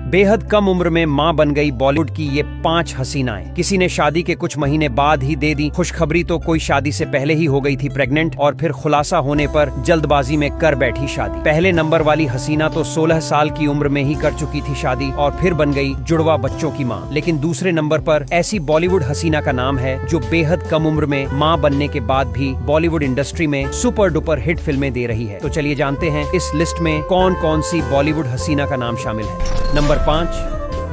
बेहद कम उम्र में मां बन गई बॉलीवुड की ये 5 हसीनाएं। किसी ने शादी के कुछ महीने बाद ही दे दी खुशखबरी, तो कोई शादी से पहले ही हो गई थी प्रेग्नेंट और फिर खुलासा होने पर जल्दबाजी में कर बैठी शादी। पहले नंबर वाली हसीना तो 16 साल की उम्र में ही कर चुकी थी शादी और फिर बन गई जुड़वा बच्चों की मां। लेकिन दूसरे नंबर पर ऐसी बॉलीवुड हसीना का नाम है जो बेहद कम उम्र में मां बनने के बाद भी बॉलीवुड इंडस्ट्री में सुपर डुपर हिट फिल्में दे रही है। तो चलिए जानते हैं इस लिस्ट में कौन कौन सी बॉलीवुड हसीना का नाम शामिल है। नंबर 5,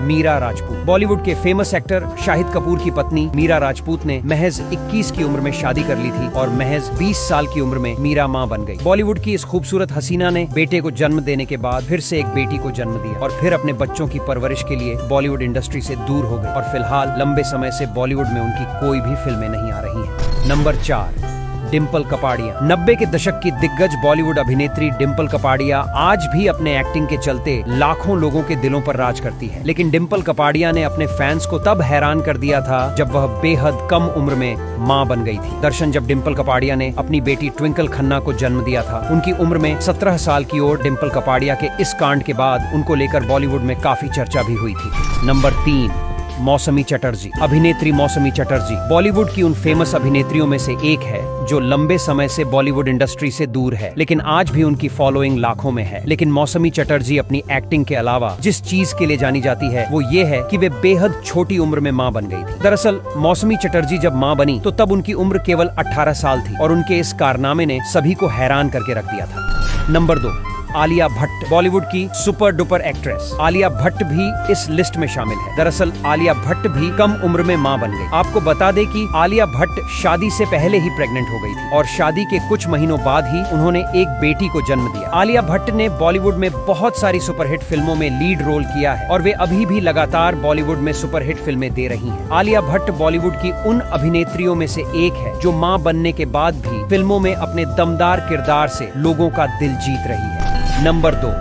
मीरा राजपूत। बॉलीवुड के फेमस एक्टर शाहिद कपूर की पत्नी मीरा राजपूत ने महज 21 की उम्र में शादी कर ली थी और महज 20 साल की उम्र में मीरा मां बन गई। बॉलीवुड की इस खूबसूरत हसीना ने बेटे को जन्म देने के बाद फिर से एक बेटी को जन्म दिया और फिर अपने बच्चों की परवरिश के लिए बॉलीवुड इंडस्ट्री से दूर हो गई और फिलहाल लंबे समय से बॉलीवुड में उनकी कोई भी फिल्में नहीं आ रही हैं। नंबर 4, डिम्पल कपाड़िया। 90 के दशक की दिग्गज बॉलीवुड अभिनेत्री डिम्पल कपाड़िया आज भी अपने एक्टिंग के चलते लाखों लोगों के दिलों पर राज करती है। लेकिन डिम्पल कपाड़िया ने अपने फैंस को तब हैरान कर दिया था जब वह बेहद कम उम्र में मां बन गई थी। दरअसल जब डिम्पल कपाड़िया ने अपनी बेटी ट्विंकल खन्ना को जन्म दिया था, उनकी उम्र में 17 साल की ओर डिम्पल कपाड़िया के इस कांड के बाद उनको लेकर बॉलीवुड में काफी चर्चा भी हुई थी। नंबर 3, मौसमी चटर्जी। अभिनेत्री मौसमी चटर्जी बॉलीवुड की उन फेमस अभिनेत्रियों में से एक है जो लंबे समय से बॉलीवुड इंडस्ट्री से दूर है, लेकिन आज भी उनकी फॉलोइंग लाखों में है। लेकिन मौसमी चटर्जी अपनी एक्टिंग के अलावा जिस चीज के लिए जानी जाती है वो ये है कि वे बेहद छोटी उम्र में मां बन गई थी। दरअसल मौसमी चटर्जी जब मां बनी तो तब उनकी उम्र केवल 18 साल थी और उनके इस कारनामे ने सभी को हैरान करके रख दिया था। नंबर 2, आलिया भट्ट। बॉलीवुड की super duper actress Alia Bhatt भी इस लिस्ट में शामिल है। दरअसल आलिया भट्ट भी कम उम्र में मां बन गई। आपको बता दें कि आलिया भट्ट शादी से पहले ही प्रेग्नेंट हो गई थी और शादी के कुछ महीनों बाद ही उन्होंने एक बेटी को जन्म दिया। आलिया भट्ट ने बॉलीवुड में बहुत सारी सुपरहिट फिल्मों में लीड रोल किया है और वे अभी भी लगातार बॉलीवुड में सुपरहिट फिल्में दे रही हैं। आलिया भट्ट बॉलीवुड की उन अभिनेत्रियों में से एक है जो मां बनने के बाद भी फिल्मों में अपने दमदार किरदार से लोगों का दिल जीत रही है। नंबर 2,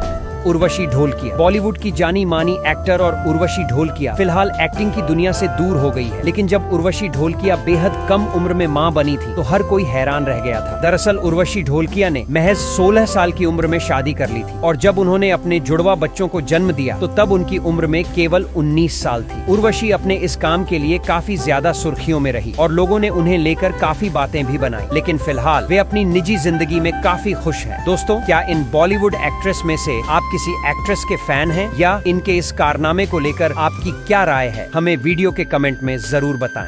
उर्वशी ढोलकिया। बॉलीवुड की जानी मानी एक्टर और उर्वशी ढोलकिया फिलहाल एक्टिंग की दुनिया से दूर हो गई है। लेकिन जब उर्वशी ढोलकिया बेहद कम उम्र में मां बनी थी तो हर कोई हैरान रह गया था। दरअसल उर्वशी ढोलकिया ने महज 16 साल की उम्र में शादी कर ली थी और जब उन्होंने अपने जुड़वा बच्चों को जन्म दिया तो तब उनकी उम्र में केवल 19 साल थी। उर्वशी अपने इस काम के लिए काफी ज्यादा सुर्खियों में रही और लोगों ने उन्हें लेकर काफी बातें भी बनाई, लेकिन फिलहाल वे अपनी निजी जिंदगी में काफी खुश हैं। दोस्तों, क्या इन बॉलीवुड एक्ट्रेस में से आप किसी एक्ट्रेस के फैन हैं या इनके इस कारनामे को लेकर आपकी क्या राय है? हमें वीडियो के कमेंट में जरूर बताएं।